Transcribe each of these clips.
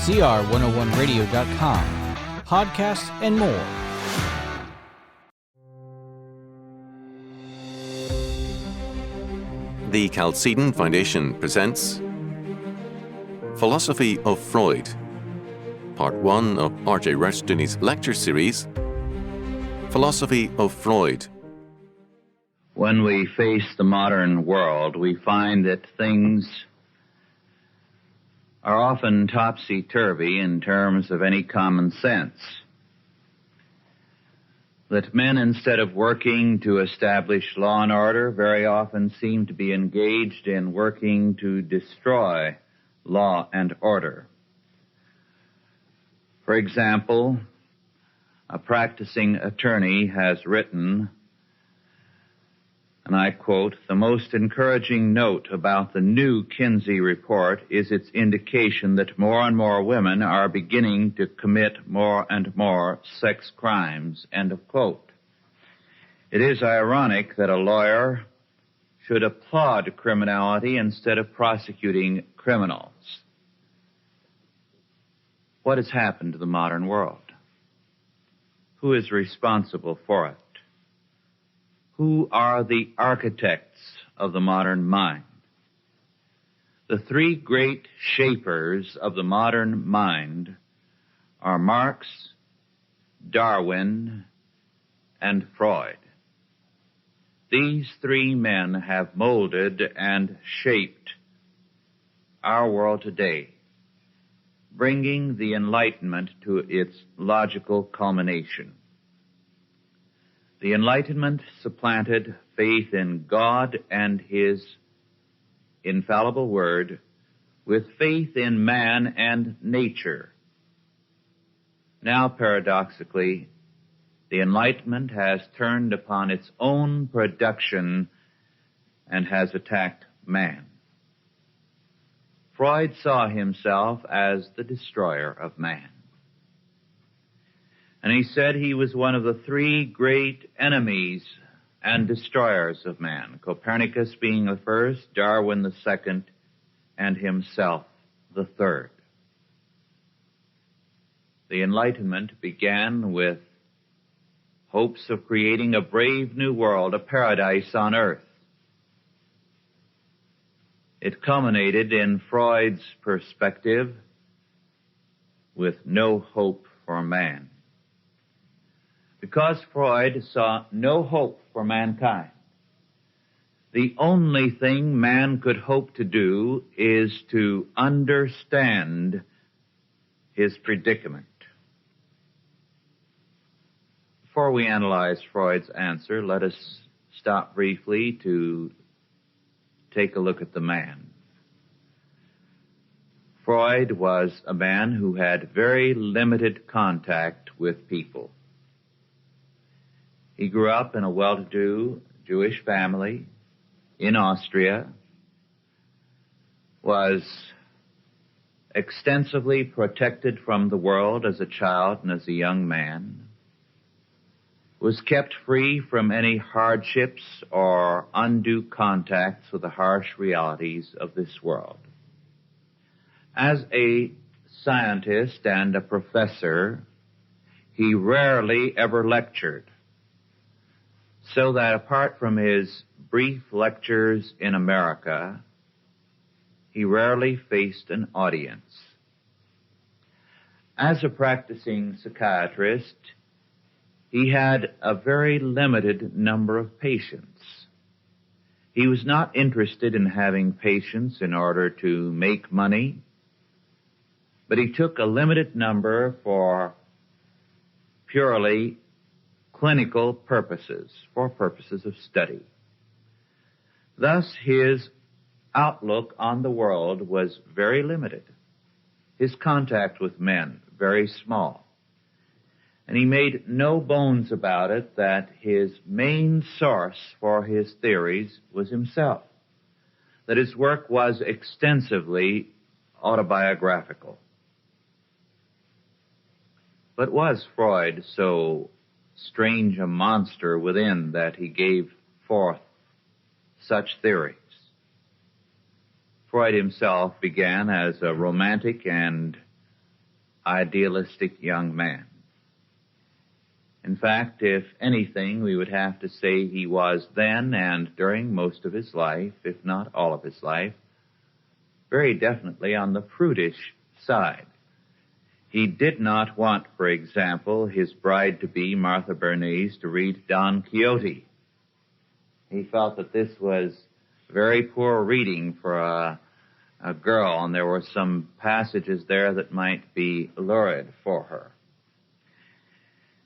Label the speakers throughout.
Speaker 1: cr101radio.com, podcasts, and more.
Speaker 2: The Chalcedon Foundation presents Philosophy of Freud, Part 1 of R.J. Rushdoony's lecture series, Philosophy of Freud.
Speaker 3: When we face the modern world, we find that things are often topsy-turvy in terms of any common sense. That men, instead of working to establish law and order, very often seem to be engaged in working to destroy law and order. For example, a practicing attorney has written, and I quote, "The most encouraging note about the new Kinsey report is its indication that more and more women are beginning to commit more and more sex crimes," end of quote. It is ironic that a lawyer should applaud criminality instead of prosecuting criminals. What has happened to the modern world? Who is responsible for it? Who are the architects of the modern mind? The three great shapers of the modern mind are Marx, Darwin, and Freud. These three men have molded and shaped our world today, bringing the Enlightenment to its logical culmination. The Enlightenment supplanted faith in God and His infallible Word with faith in man and nature. Now, paradoxically, the Enlightenment has turned upon its own production and has attacked man. Freud saw himself as the destroyer of man. And he said he was one of the three great enemies and destroyers of man, Copernicus being the first, Darwin the second, and himself the third. The Enlightenment began with hopes of creating a brave new world, a paradise on earth. It culminated in Freud's perspective with no hope for man. Because Freud saw no hope for mankind, the only thing man could hope to do is to understand his predicament. Before we analyze Freud's answer, let us stop briefly to take a look at the man. Freud was a man who had very limited contact with people. He grew up in a well-to-do Jewish family in Austria, was extensively protected from the world as a child and as a young man, was kept free from any hardships or undue contacts with the harsh realities of this world. As a scientist and a professor, he rarely ever lectured, so that apart from his brief lectures in America, he rarely faced an audience. As a practicing psychiatrist, he had a very limited number of patients. He was not interested in having patients in order to make money, but he took a limited number for purely clinical purposes, for purposes of study. Thus, his outlook on the world was very limited. His contact with men, very small. And he made no bones about it that his main source for his theories was himself, that his work was extensively autobiographical. But was Freud so strange a monster within that he gave forth such theories? Freud himself began as a romantic and idealistic young man. In fact, if anything, we would have to say he was then and during most of his life, if not all of his life, very definitely on the prudish side. He did not want, for example, his bride-to-be, Martha Bernays, to read Don Quixote. He felt that this was very poor reading for a girl, and there were some passages there that might be lurid for her.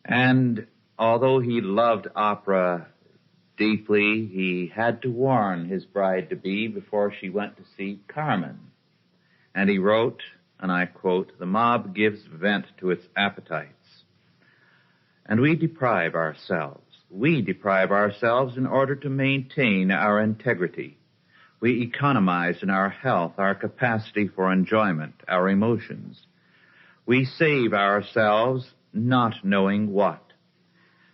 Speaker 3: And although he loved opera deeply, he had to warn his bride-to-be before she went to see Carmen. And he wrote, and I quote, "The mob gives vent to its appetites. And we deprive ourselves. We deprive ourselves in order to maintain our integrity. We economize in our health, our capacity for enjoyment, our emotions. We save ourselves not knowing what.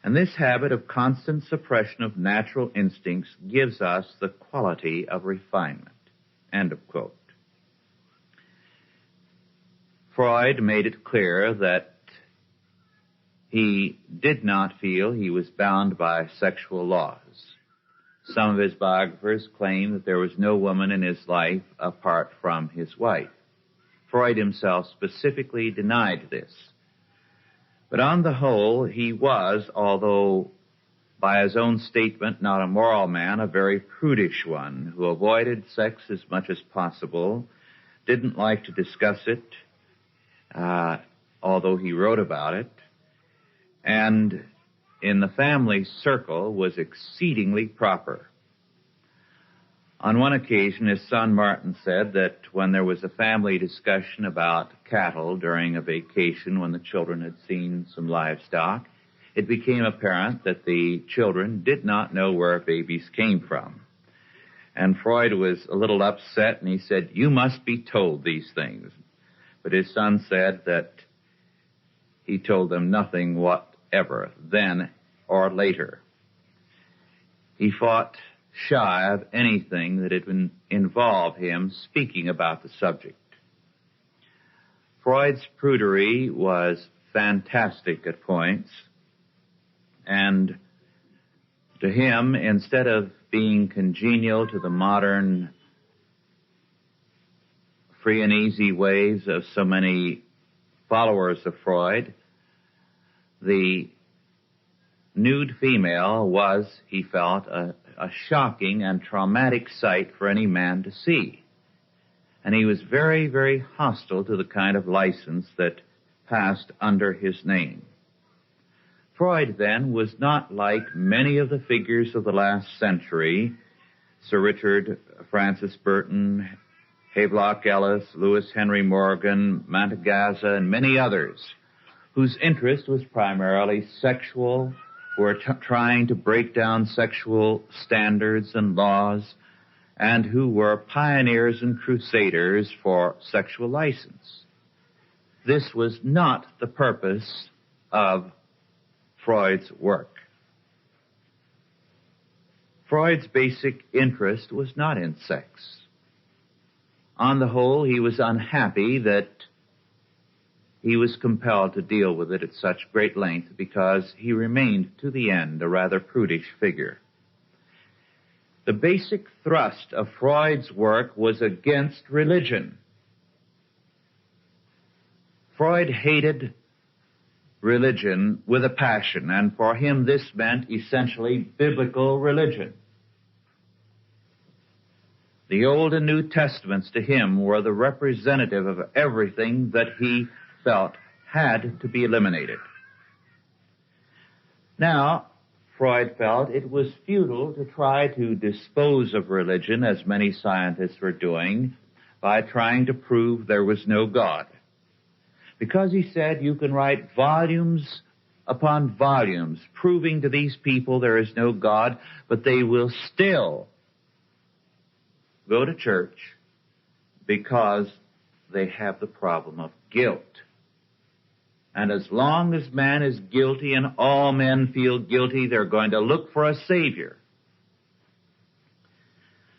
Speaker 3: And this habit of constant suppression of natural instincts gives us the quality of refinement." End of quote. Freud made it clear that he did not feel he was bound by sexual laws. Some of his biographers claim that there was no woman in his life apart from his wife. Freud himself specifically denied this. But on the whole, he was, although by his own statement not a moral man, a very prudish one, who avoided sex as much as possible, didn't like to discuss it, although he wrote about it, and in the family circle was exceedingly proper. On one occasion, his son Martin said that when there was a family discussion about cattle during a vacation when the children had seen some livestock, it became apparent that the children did not know where babies came from. And Freud was a little upset, and he said, "You must be told these things." But his son said that he told them nothing whatever, then or later. He fought shy of anything that had involved him speaking about the subject. Freud's prudery was fantastic at points, and to him, instead of being congenial to the modern free and easy ways of so many followers of Freud, the nude female was, he felt, a shocking and traumatic sight for any man to see. And he was very, very hostile to the kind of license that passed under his name. Freud, then, was not like many of the figures of the last century, Sir Richard Francis Burton, Havelock Ellis, Lewis Henry Morgan, Mantegazza, and many others, whose interest was primarily sexual, who were trying to break down sexual standards and laws, and who were pioneers and crusaders for sexual license. This was not the purpose of Freud's work. Freud's basic interest was not in sex. On the whole, he was unhappy that he was compelled to deal with it at such great length because he remained to the end a rather prudish figure. The basic thrust of Freud's work was against religion. Freud hated religion with a passion, and for him this meant essentially biblical religion. The Old and New Testaments to him were the representative of everything that he felt had to be eliminated. Now, Freud felt it was futile to try to dispose of religion, as many scientists were doing, by trying to prove there was no God. Because he said you can write volumes upon volumes proving to these people there is no God, but they will still go to church because they have the problem of guilt. And as long as man is guilty and all men feel guilty, they're going to look for a Savior.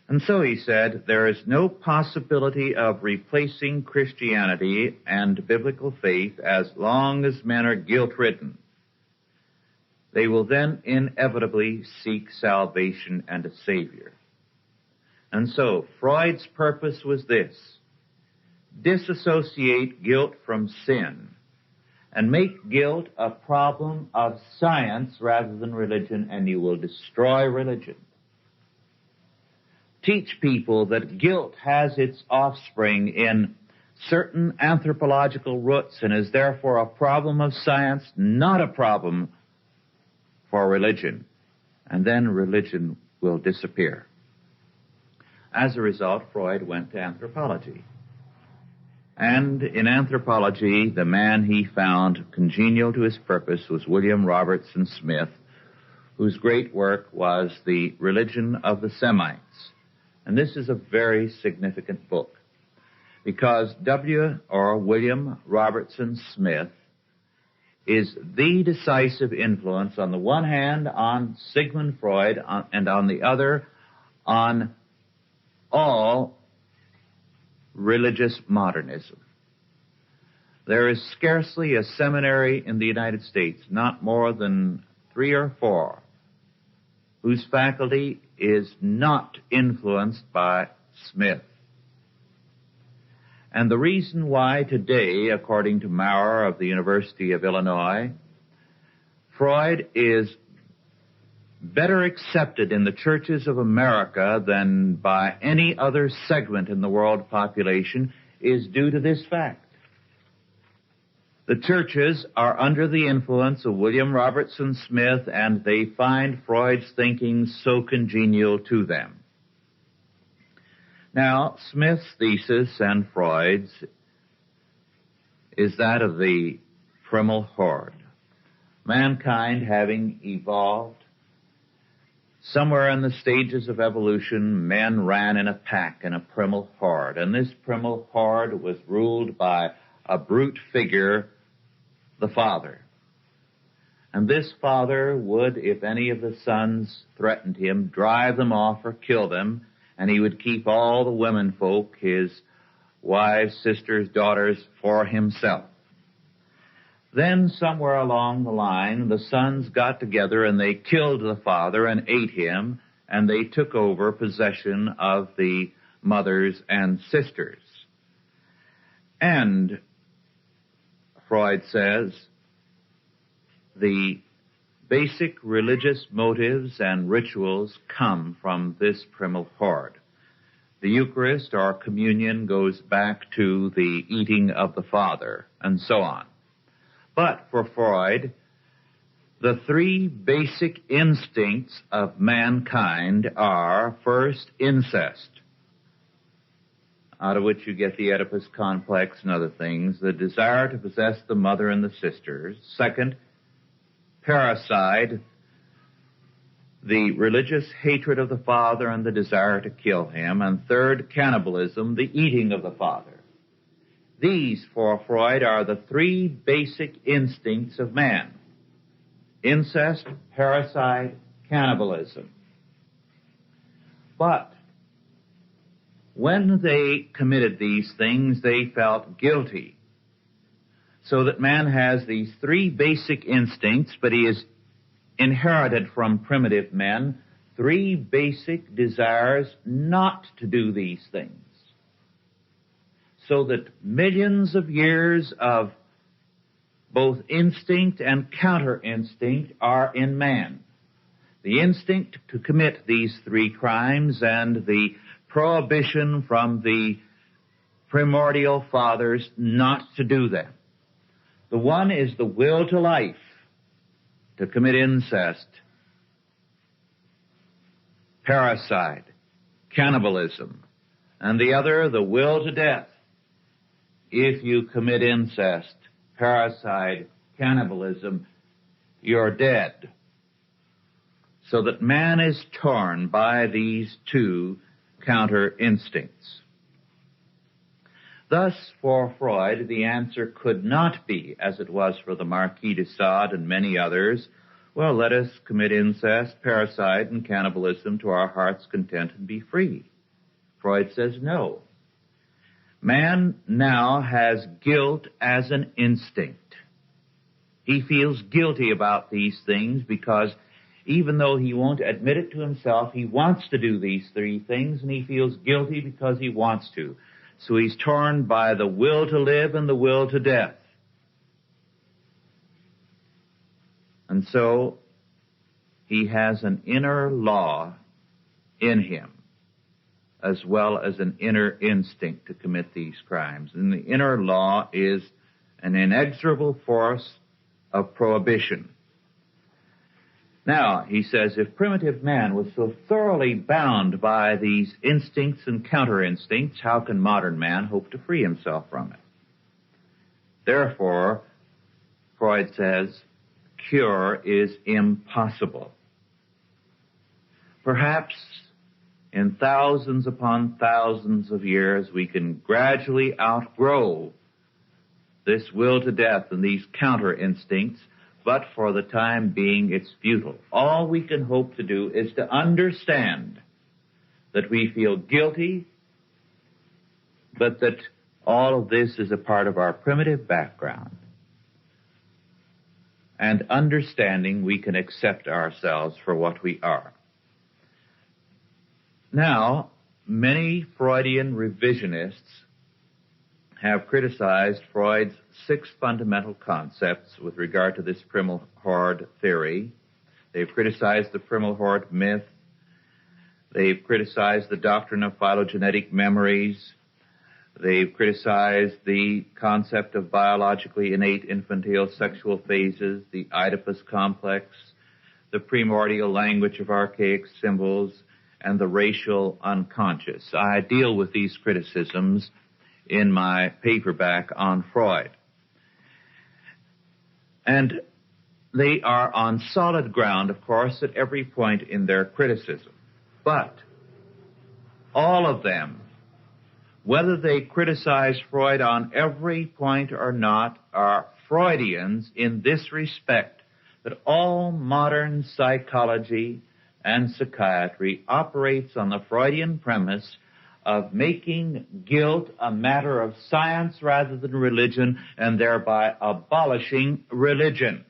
Speaker 3: And so he said, there is no possibility of replacing Christianity and biblical faith as long as men are guilt-ridden. They will then inevitably seek salvation and a Savior. And so Freud's purpose was this: disassociate guilt from sin and make guilt a problem of science rather than religion, and you will destroy religion. Teach people that guilt has its offspring in certain anthropological roots and is therefore a problem of science, not a problem for religion. And then religion will disappear. As a result, Freud went to anthropology. And in anthropology, the man he found congenial to his purpose was William Robertson Smith, whose great work was The Religion of the Semites. And this is a very significant book, because William Robertson Smith is the decisive influence, on the one hand, on Sigmund Freud, and on the other, on all religious modernism. There is scarcely a seminary in the United States, not more than 3 or 4, whose faculty is not influenced by Smith. And the reason why today, according to Maurer of the University of Illinois, Freud is better accepted in the churches of America than by any other segment in the world population is due to this fact. The churches are under the influence of William Robertson Smith, and they find Freud's thinking so congenial to them. Now, Smith's thesis and Freud's is that of the primal horde. Mankind having evolved, somewhere in the stages of evolution, men ran in a pack, in a primal horde. And this primal horde was ruled by a brute figure, the father. And this father would, if any of the sons threatened him, drive them off or kill them, and he would keep all the women folk, his wives, sisters, daughters, for himself. Then somewhere along the line, the sons got together and they killed the father and ate him, and they took over possession of the mothers and sisters. And Freud says the basic religious motives and rituals come from this primal horde. The Eucharist, or communion, goes back to the eating of the father, and so on. But for Freud, the 3 basic instincts of mankind are, first, incest, out of which you get the Oedipus complex and other things, the desire to possess the mother and the sisters. Second, parricide, the religious hatred of the father and the desire to kill him. And third, cannibalism, the eating of the father. These, for Freud, are the 3 basic instincts of man: incest, parricide, cannibalism. But when they committed these things, they felt guilty. So that man has these 3 basic instincts, but he is inherited from primitive men 3 basic desires not to do these things. So that millions of years of both instinct and counter-instinct are in man. The instinct to commit these 3 crimes and the prohibition from the primordial fathers not to do them. The one is the will to life, to commit incest, parricide, cannibalism, and the other, the will to death. If you commit incest, parricide, cannibalism, you're dead. So that man is torn by these 2 counter instincts. Thus, for Freud, the answer could not be, as it was for the Marquis de Sade and many others, well, let us commit incest, parricide, and cannibalism to our heart's content and be free. Freud says no. Man now has guilt as an instinct. He feels guilty about these things because even though he won't admit it to himself, he wants to do these three things, and he feels guilty because he wants to. So he's torn by the will to live and the will to death. And so he has an inner law in him, as well as an inner instinct to commit these crimes. And the inner law is an inexorable force of prohibition. Now, he says, if primitive man was so thoroughly bound by these instincts and counter-instincts, how can modern man hope to free himself from it? Therefore, Freud says, cure is impossible. Perhaps in thousands upon thousands of years, we can gradually outgrow this will to death and these counter-instincts, but for the time being, it's futile. All we can hope to do is to understand that we feel guilty, but that all of this is a part of our primitive background. And understanding we can accept ourselves for what we are. Now, many Freudian revisionists have criticized Freud's 6 fundamental concepts with regard to this primal horde theory. They've criticized the primal horde myth. They've criticized the doctrine of phylogenetic memories. They've criticized the concept of biologically innate infantile sexual phases, the Oedipus complex, the primordial language of archaic symbols, and the racial unconscious. I deal with these criticisms in my paperback on Freud. And they are on solid ground, of course, at every point in their criticism. But all of them, whether they criticize Freud on every point or not, are Freudians in this respect, that all modern psychology and psychiatry operates on the Freudian premise of making guilt a matter of science rather than religion, and thereby abolishing religion.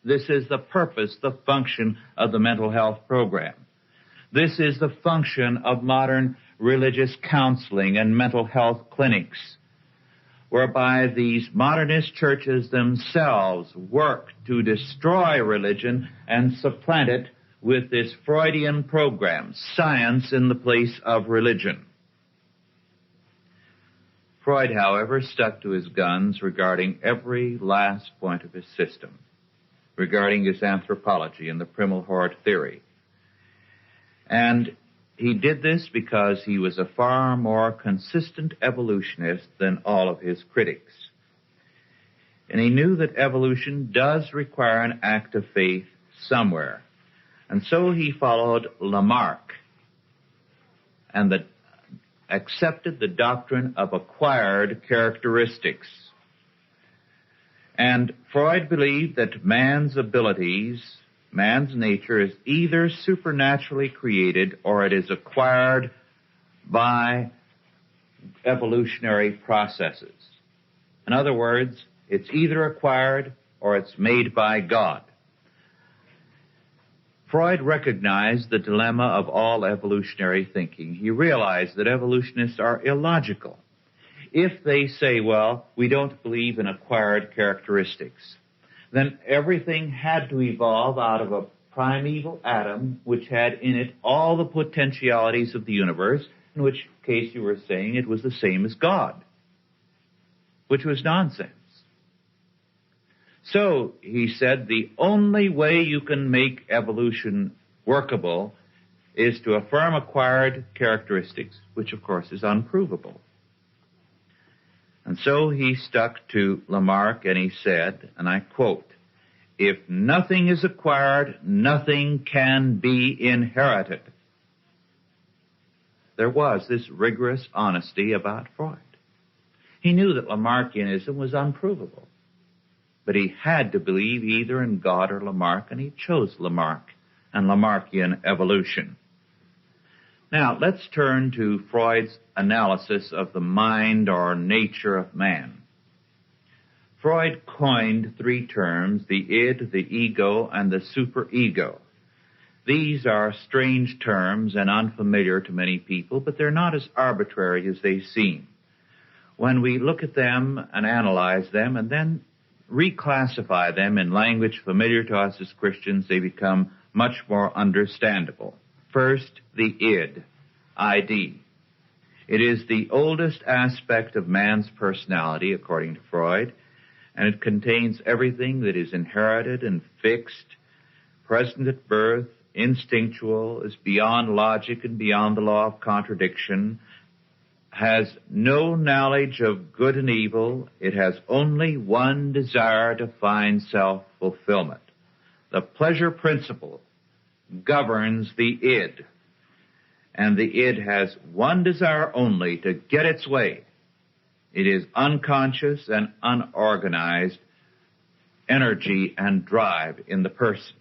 Speaker 3: This is the purpose, the function of the mental health program. This is the function of modern religious counseling and mental health clinics, whereby these modernist churches themselves work to destroy religion and supplant it with this Freudian program, science in the place of religion. Freud, however, stuck to his guns regarding every last point of his system, regarding his anthropology and the primal horde theory. And he did this because he was a far more consistent evolutionist than all of his critics. And he knew that evolution does require an act of faith somewhere. And so he followed Lamarck and accepted the doctrine of acquired characteristics. And Freud believed that man's abilities, man's nature, is either supernaturally created or it is acquired by evolutionary processes. In other words, it's either acquired or it's made by God. Freud recognized the dilemma of all evolutionary thinking. He realized that evolutionists are illogical. If they say, well, we don't believe in acquired characteristics, then everything had to evolve out of a primeval atom which had in it all the potentialities of the universe, in which case you were saying it was the same as God, which was nonsense. So, he said, the only way you can make evolution workable is to affirm acquired characteristics, which of course is unprovable. And so he stuck to Lamarck and he said, and I quote, "If nothing is acquired, nothing can be inherited." There was this rigorous honesty about Freud. He knew that Lamarckianism was unprovable. But he had to believe either in God or Lamarck, and he chose Lamarck and Lamarckian evolution. Now, let's turn to Freud's analysis of the mind or nature of man. Freud coined three terms, the id, the ego, and the superego. These are strange terms and unfamiliar to many people, but they're not as arbitrary as they seem. When we look at them and analyze them and then reclassify them in language familiar to us as Christians, they become much more understandable. First, the id, ID. It is the oldest aspect of man's personality, according to Freud, and it contains everything that is inherited and fixed, present at birth, instinctual, is beyond logic and beyond the law of contradiction, has no knowledge of good and evil. It has only one desire to find self-fulfillment. The pleasure principle governs the id, and the id has one desire only, to get its way. It is unconscious and unorganized energy and drive in the person.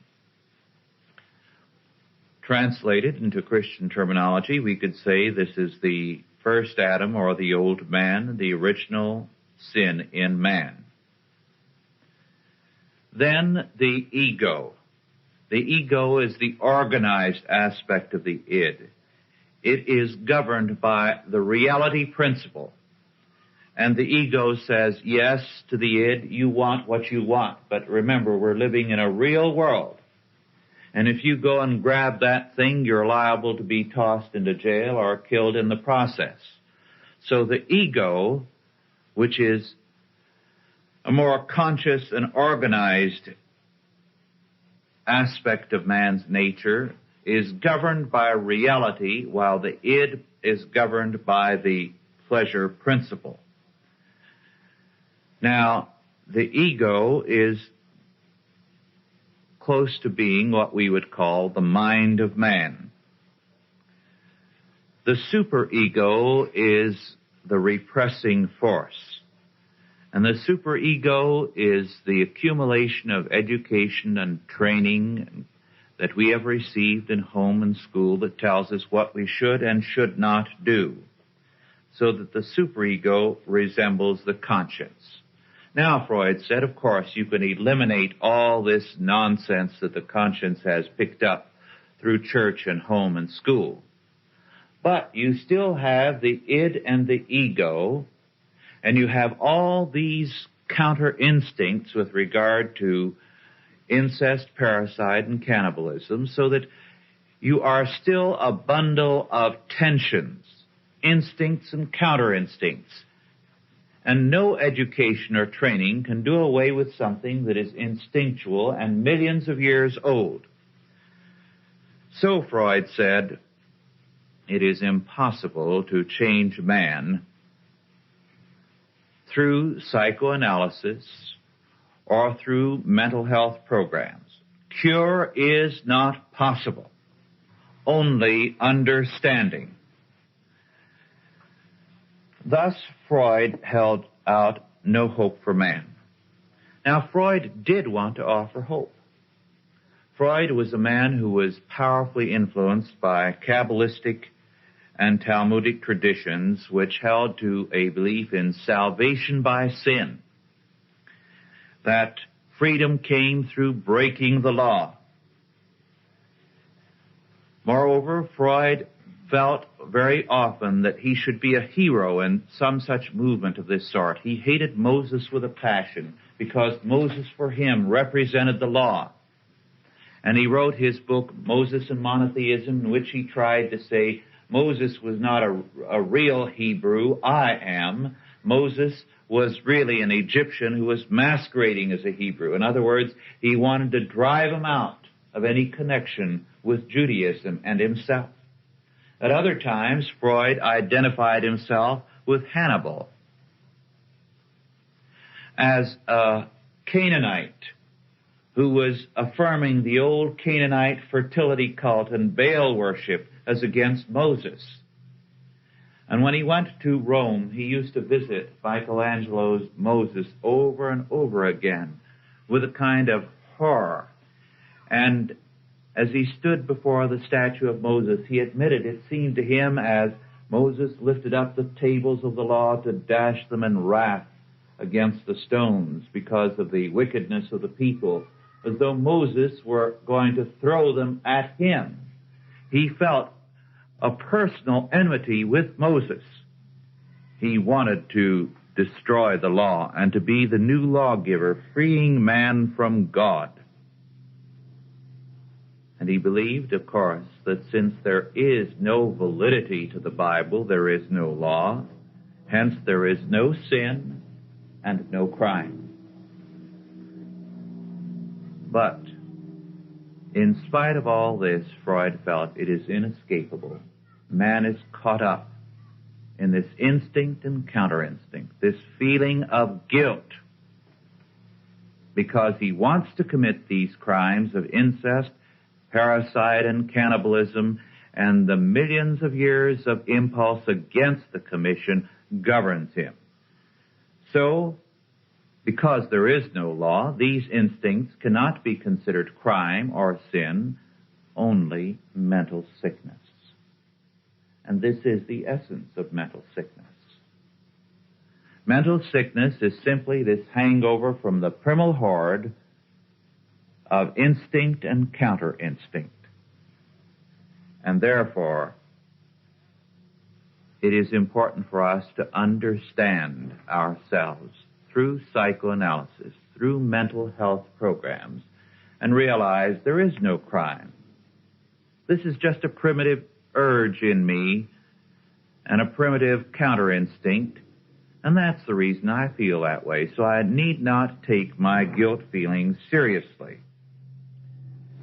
Speaker 3: Translated into Christian terminology, we could say this is the first Adam, or the old man, the original sin in man. Then the ego. The ego is the organized aspect of the id. It is governed by the reality principle. And the ego says yes to the id, you want what you want. But remember, we're living in a real world. And if you go and grab that thing, you're liable to be tossed into jail or killed in the process. So the ego, which is a more conscious and organized aspect of man's nature, is governed by reality, while the id is governed by the pleasure principle. Now, the ego is close to being what we would call the mind of man. The superego is the repressing force. And the superego is the accumulation of education and training that we have received in home and school that tells us what we should and should not do, so that the superego resembles the conscience. Now, Freud said, of course, you can eliminate all this nonsense that the conscience has picked up through church and home and school. But you still have the id and the ego, and you have all these counter instincts with regard to incest, parricide, and cannibalism, so that you are still a bundle of tensions, instincts and counter instincts. And no education or training can do away with something that is instinctual and millions of years old. So Freud said, it is impossible to change man through psychoanalysis or through mental health programs. Cure is not possible, only understanding. Thus, Freud held out no hope for man. Now, Freud did want to offer hope. Freud was a man who was powerfully influenced by Kabbalistic and Talmudic traditions, which held to a belief in salvation by sin, that freedom came through breaking the law. Moreover, Freud felt very often that he should be a hero in some such movement of this sort. He hated Moses with a passion because Moses for him represented the law. And he wrote his book, Moses and Monotheism, in which he tried to say, Moses was not a real Hebrew, I am. Moses was really an Egyptian who was masquerading as a Hebrew. In other words, he wanted to drive him out of any connection with Judaism and himself. At other times, Freud identified himself with Hannibal as a Canaanite who was affirming the old Canaanite fertility cult and Baal worship as against Moses. And when he went to Rome, he used to visit Michelangelo's Moses over and over again with a kind of horror. And As he stood before the statue of Moses, he admitted it seemed to him as Moses lifted up the tables of the law to dash them in wrath against the stones because of the wickedness of the people, as though Moses were going to throw them at him. He felt a personal enmity with Moses. He wanted to destroy the law and to be the new lawgiver, freeing man from God. And he believed, of course, that since there is no validity to the Bible, there is no law, hence there is no sin and no crime. But in spite of all this, Freud felt it is inescapable. Man is caught up in this instinct and counterinstincts, this feeling of guilt, because he wants to commit these crimes of incest, parricide, and cannibalism, and the millions of years of impulse against the commission governs him. So, because there is no law, these instincts cannot be considered crime or sin, only mental sickness. And this is the essence of mental sickness. Mental sickness is simply this hangover from the primal horde of instinct and counter-instinct. And therefore, it is important for us to understand ourselves through psychoanalysis, through mental health programs, and realize there is no crime. This is just a primitive urge in me and a primitive counter-instinct, and that's the reason I feel that way, so I need not take my guilt feelings seriously.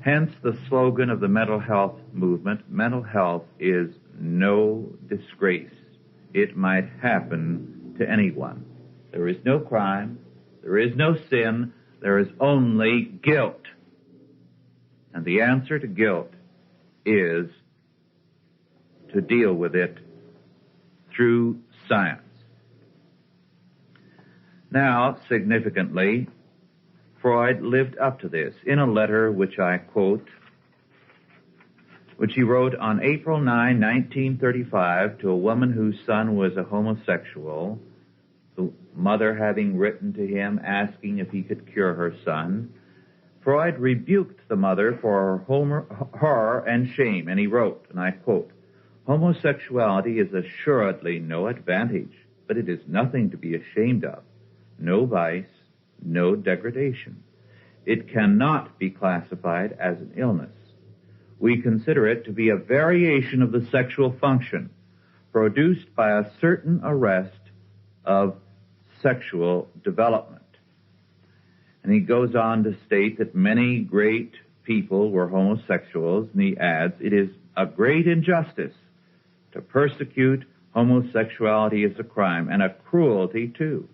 Speaker 3: Hence the slogan of the mental health movement, mental health is no disgrace. It might happen to anyone. There is no crime, there is no sin, there is only guilt. And the answer to guilt is to deal with it through science. Now, significantly, Freud lived up to this in a letter which I quote, which he wrote on April 9, 1935, to a woman whose son was a homosexual, the mother having written to him asking if he could cure her son. Freud rebuked the mother for her horror and shame, and he wrote, and I quote, "Homosexuality is assuredly no advantage, but it is nothing to be ashamed of, no vice, no degradation. It cannot be classified as an illness. We consider it to be a variation of the sexual function produced by a certain arrest of sexual development." And he goes on to state that many great people were homosexuals, and he adds, "It is a great injustice to persecute homosexuality as a crime, and a cruelty too."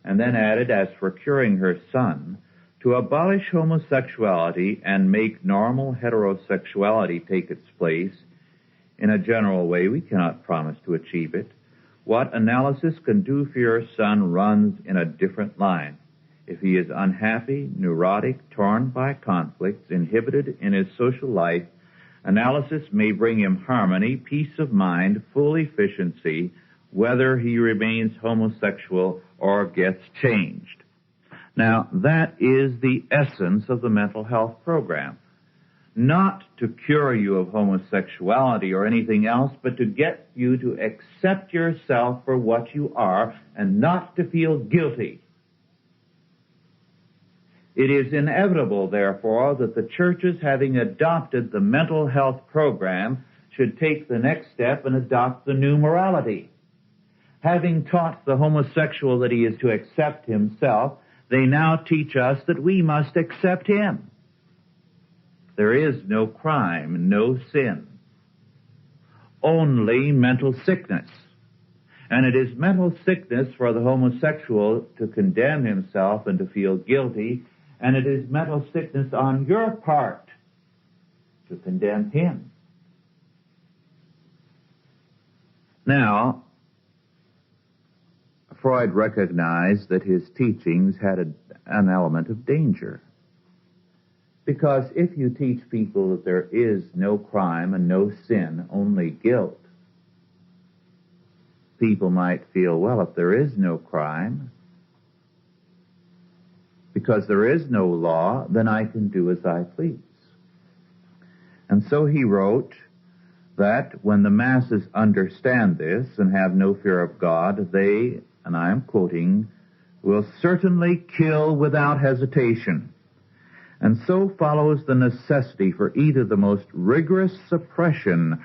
Speaker 3: And then added, as for curing her son, "To abolish homosexuality and make normal heterosexuality take its place, in a general way we cannot promise to achieve it. What analysis can do for your son runs in a different line. If he is unhappy, neurotic, torn by conflicts, inhibited in his social life, analysis may bring him harmony, peace of mind, full efficiency, whether he remains homosexual or gets changed." Now, that is the essence of the mental health program. Not to cure you of homosexuality or anything else, but to get you to accept yourself for what you are and not to feel guilty. It is inevitable, therefore, that the churches, having adopted the mental health program, should take the next step and adopt the new morality. Having taught the homosexual that he is to accept himself, they now teach us that we must accept him. There is no crime, no sin, only mental sickness. And it is mental sickness for the homosexual to condemn himself and to feel guilty, and it is mental sickness on your part to condemn him. Now, Freud recognized that his teachings had an element of danger. Because if you teach people that there is no crime and no sin, only guilt, people might feel, well, if there is no crime, because there is no law, then I can do as I please. And so he wrote that when the masses understand this and have no fear of God, they, and I am quoting, will certainly kill without hesitation. And so follows the necessity for either the most rigorous suppression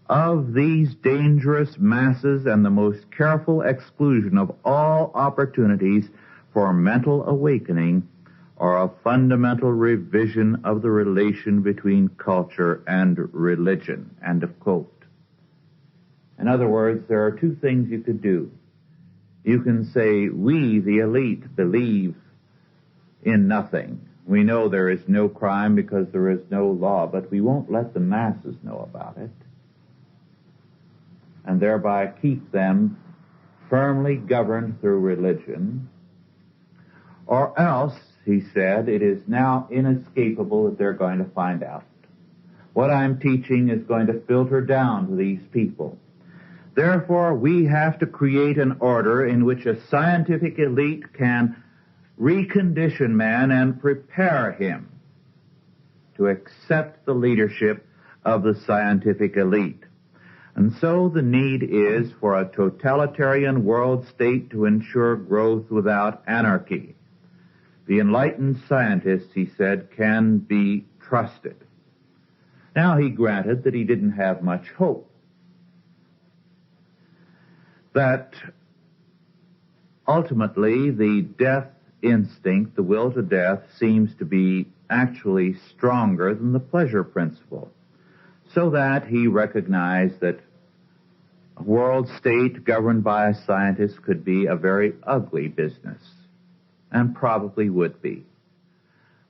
Speaker 3: of these dangerous masses and the most careful exclusion of all opportunities for mental awakening, or a fundamental revision of the relation between culture and religion. End of quote. In other words, there are two things you could do. You can say, we, the elite, believe in nothing. We know there is no crime because there is no law, but we won't let the masses know about it, and thereby keep them firmly governed through religion. Or else, he said, it is now inescapable that they're going to find out. What I'm teaching is going to filter down to these people. Therefore, we have to create an order in which a scientific elite can recondition man and prepare him to accept the leadership of the scientific elite. And so the need is for a totalitarian world state to ensure growth without anarchy. The enlightened scientists, he said, can be trusted. Now, he granted that he didn't have much hope. That ultimately the death instinct, the will to death, seems to be actually stronger than the pleasure principle. So that he recognized that a world state governed by a scientist could be a very ugly business, and probably would be.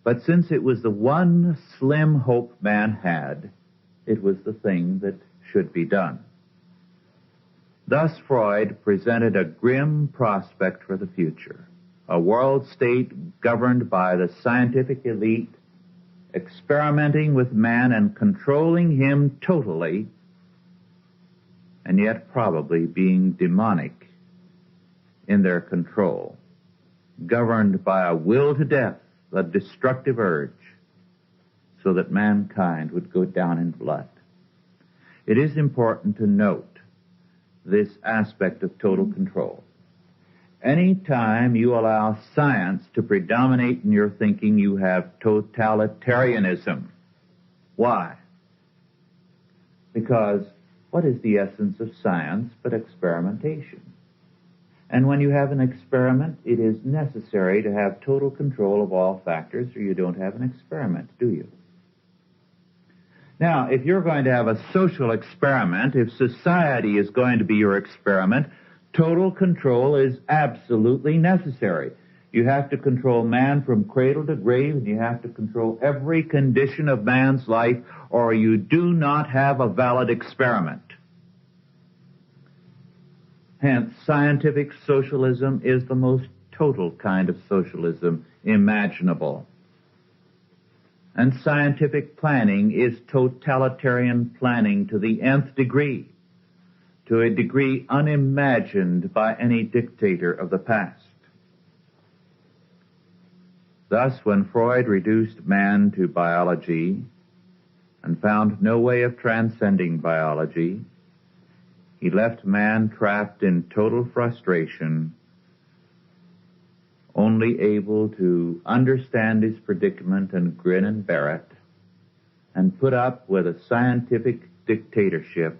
Speaker 3: But since it was the one slim hope man had, it was the thing that should be done. Thus Freud presented a grim prospect for the future, a world state governed by the scientific elite, experimenting with man and controlling him totally, and yet probably being demonic in their control, governed by a will to death, a destructive urge, so that mankind would go down in blood. It is important to note this aspect of total control. Any time you allow science to predominate in your thinking, you have totalitarianism. Why? Because what is the essence of science but experimentation? And when you have an experiment, it is necessary to have total control of all factors, or you don't have an experiment, do you? Now, if you're going to have a social experiment, if society is going to be your experiment, total control is absolutely necessary. You have to control man from cradle to grave, and you have to control every condition of man's life, or you do not have a valid experiment. Hence, scientific socialism is the most total kind of socialism imaginable. And scientific planning is totalitarian planning to the nth degree, to a degree unimagined by any dictator of the past. Thus, when Freud reduced man to biology and found no way of transcending biology, he left man trapped in total frustration, only able to understand his predicament and grin and bear it, and put up with a scientific dictatorship,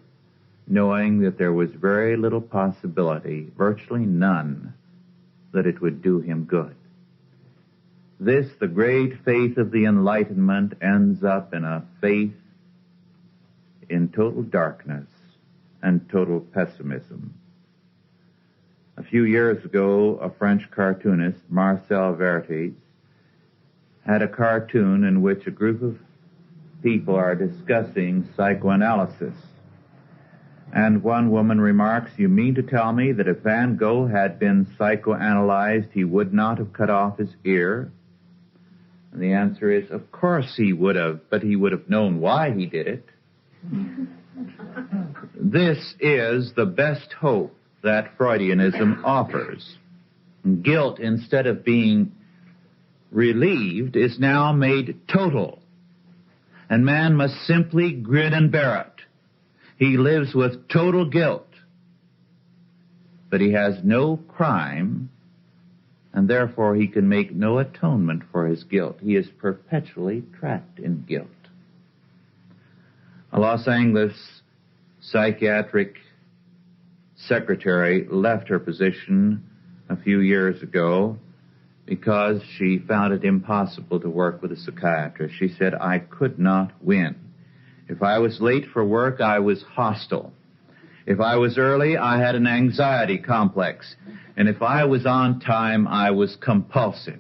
Speaker 3: knowing that there was very little possibility, virtually none, that it would do him good. This, the great faith of the Enlightenment, ends up in a faith in total darkness and total pessimism. A few years ago, a French cartoonist, Marcel Vertes, had a cartoon in which a group of people are discussing psychoanalysis. And one woman remarks, "You mean to tell me that if Van Gogh had been psychoanalyzed, he would not have cut off his ear?" And the answer is, of course he would have, but he would have known why he did it. This is the best hope that Freudianism offers. Guilt, instead of being relieved, is now made total. And man must simply grin and bear it. He lives with total guilt. But he has no crime, and therefore he can make no atonement for his guilt. He is perpetually trapped in guilt. A Los Angeles psychiatric secretary left her position a few years ago because she found it impossible to work with a psychiatrist. She said, I could not win. If I was late for work, I was hostile. If I was early, I had an anxiety complex. And if I was on time, I was compulsive.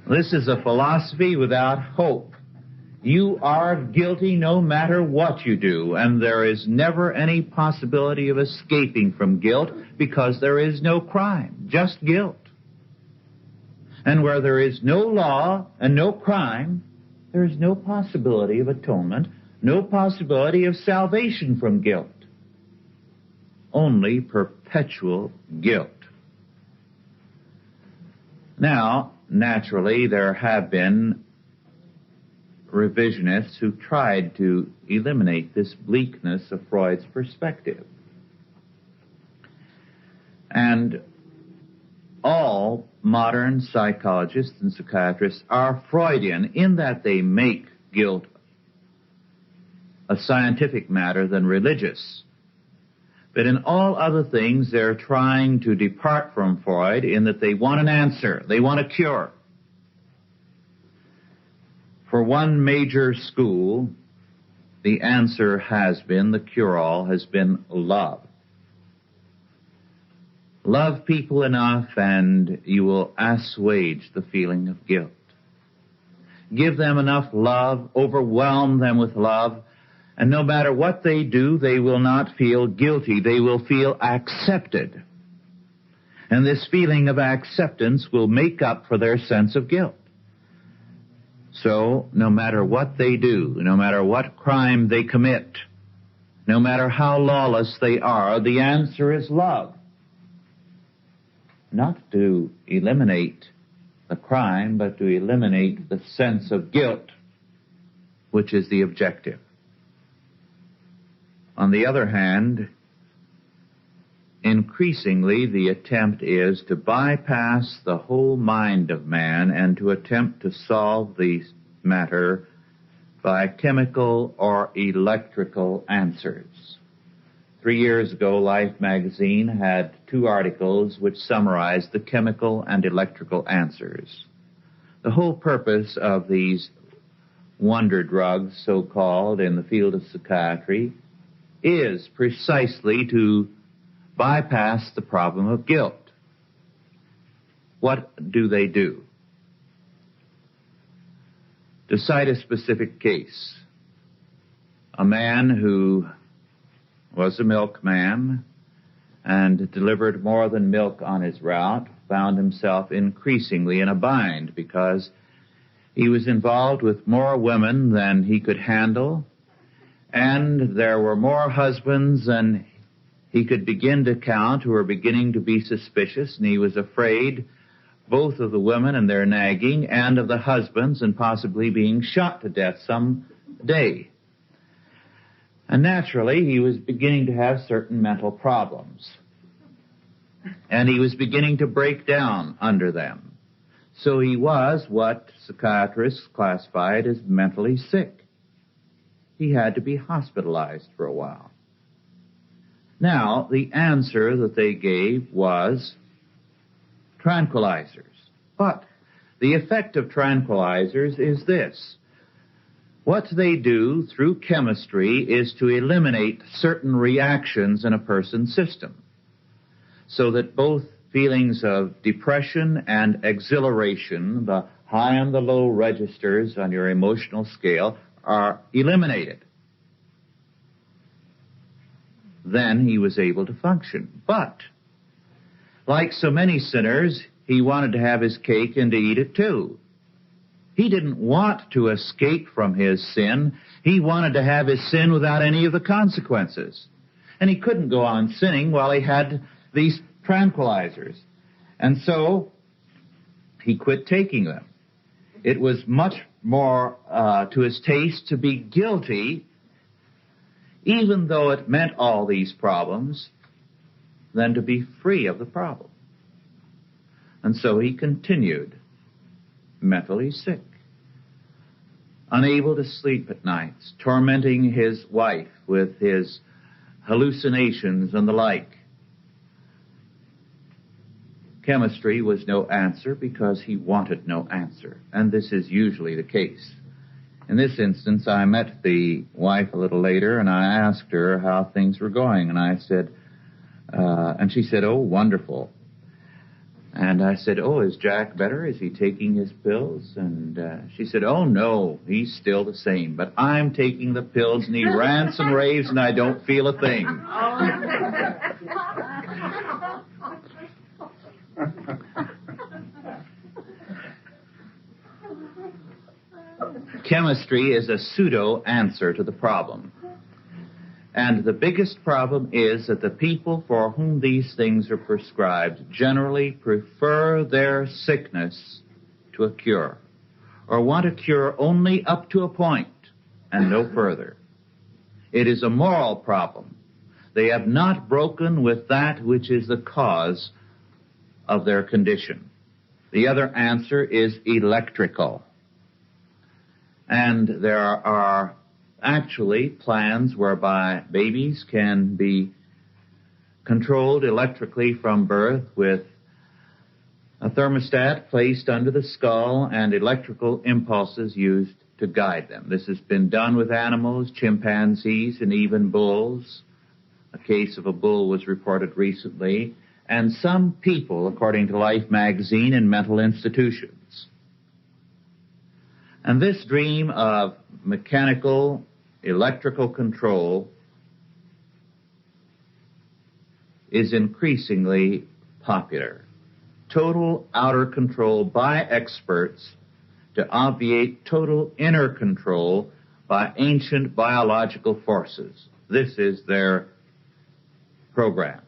Speaker 3: This is a philosophy without hope. You are guilty no matter what you do, and there is never any possibility of escaping from guilt because there is no crime, just guilt. And where there is no law and no crime, there is no possibility of atonement, no possibility of salvation from guilt. Only perpetual guilt. Now, naturally, there have been revisionists who tried to eliminate this bleakness of Freud's perspective. And all modern psychologists and psychiatrists are Freudian in that they make guilt a scientific matter than religious. But in all other things, they're trying to depart from Freud in that they want an answer, they want a cure. For one major school, the answer has been, the cure-all has been love. Love people enough and you will assuage the feeling of guilt. Give them enough love, overwhelm them with love, and no matter what they do, they will not feel guilty. They will feel accepted. And this feeling of acceptance will make up for their sense of guilt. So, no matter what they do, no matter what crime they commit, no matter how lawless they are, the answer is love. Not to eliminate the crime, but to eliminate the sense of guilt, which is the objective. On the other hand, increasingly the attempt is to bypass the whole mind of man and to attempt to solve the matter by chemical or electrical answers. 3 years ago, Life magazine had 2 articles which summarized the chemical and electrical answers. The whole purpose of these wonder drugs, so-called, in the field of psychiatry is precisely to bypass the problem of guilt. What do they do? To cite a specific case, a man who was a milkman and delivered more than milk on his route found himself increasingly in a bind because he was involved with more women than he could handle, and there were more husbands than he could begin to count who were beginning to be suspicious, and he was afraid both of the women and their nagging and of the husbands and possibly being shot to death some day. And naturally, he was beginning to have certain mental problems. And he was beginning to break down under them. So he was what psychiatrists classified as mentally sick. He had to be hospitalized for a while. Now, the answer that they gave was tranquilizers. But the effect of tranquilizers is this. What they do through chemistry is to eliminate certain reactions in a person's system, so that both feelings of depression and exhilaration, the high and the low registers on your emotional scale, are eliminated. Then he was able to function. But, like so many sinners, he wanted to have his cake and to eat it too. He didn't want to escape from his sin. He wanted to have his sin without any of the consequences. And he couldn't go on sinning while he had these tranquilizers. And so he quit taking them. It was much more to his taste to be guilty, even though it meant all these problems, than to be free of the problem. And so he continued mentally sick, unable to sleep at nights, tormenting his wife with his hallucinations and the like. Chemistry was no answer because he wanted no answer, and this is usually the case. In this instance, I met the wife a little later, and I asked her how things were going, and I said, and she said, "Oh, wonderful." And I said, "Oh, is Jack better? Is he taking his pills?" And she said, "Oh, no, he's still the same. But I'm taking the pills, and he rants and raves, and I don't feel a thing." Chemistry is a pseudo-answer to the problem. And the biggest problem is that the people for whom these things are prescribed generally prefer their sickness to a cure, or want a cure only up to a point and no further. It is a moral problem. They have not broken with that which is the cause of their condition. The other answer is electrical. And there are actually plans whereby babies can be controlled electrically from birth with a thermostat placed under the skull and electrical impulses used to guide them. This has been done with animals, chimpanzees, and even bulls. A case of a bull was reported recently, and some people, according to Life magazine, in mental institutions. And this dream of mechanical, electrical control is increasingly popular. Total outer control by experts to obviate total inner control by ancient biological forces. This is their program.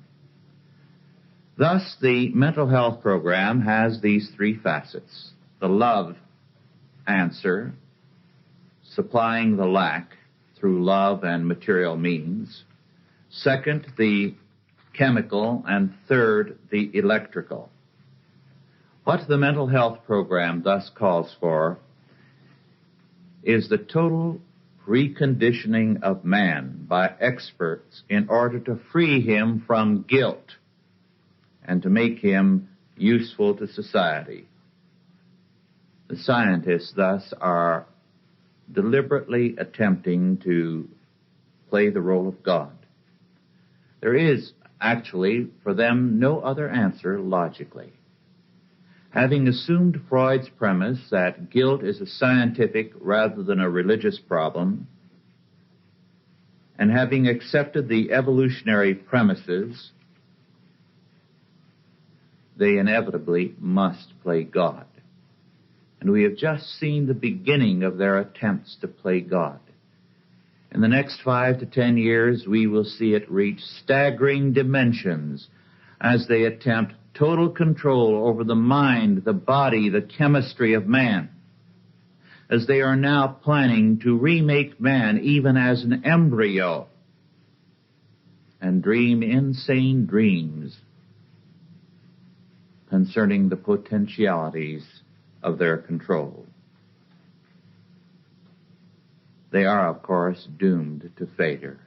Speaker 3: Thus, the mental health program has these three facets. The love answer, supplying the lack through love and material means. Second, the chemical, and third, the electrical. What the mental health program thus calls for is the total reconditioning of man by experts in order to free him from guilt and to make him useful to society. The scientists thus are deliberately attempting to play the role of God. There is actually for them no other answer logically. Having assumed Freud's premise that guilt is a scientific rather than a religious problem, and having accepted the evolutionary premises, they inevitably must play God. And we have just seen the beginning of their attempts to play God. In the next 5 to 10 years, we will see it reach staggering dimensions as they attempt total control over the mind, the body, the chemistry of man, as they are now planning to remake man even as an embryo and dream insane dreams concerning the potentialities of their control. They are, of course, doomed to failure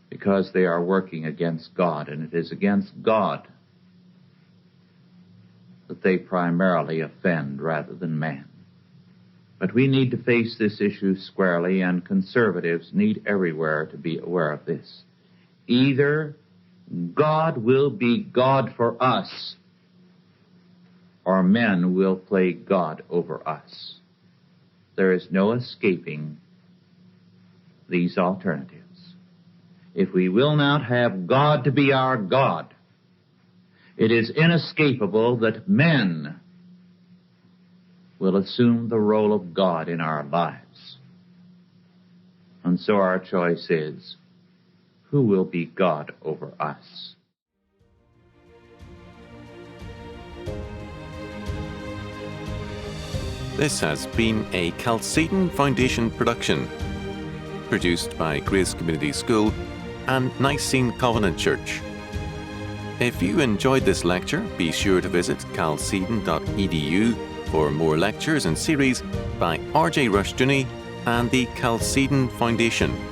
Speaker 3: because they are working against God, and it is against God that they primarily offend rather than man. But we need to face this issue squarely, and conservatives need everywhere to be aware of this. Either God will be God for us, or men will play God over us. There is no escaping these alternatives. If we will not have God to be our God, It is inescapable that men will assume the role of God in our lives. And so our choice is, who will be God over us?
Speaker 2: This has been a Chalcedon Foundation production, produced by Grace Community School and Nicene Covenant Church. If you enjoyed this lecture, be sure to visit chalcedon.edu for more lectures and series by R.J. Rushdoony and the Chalcedon Foundation.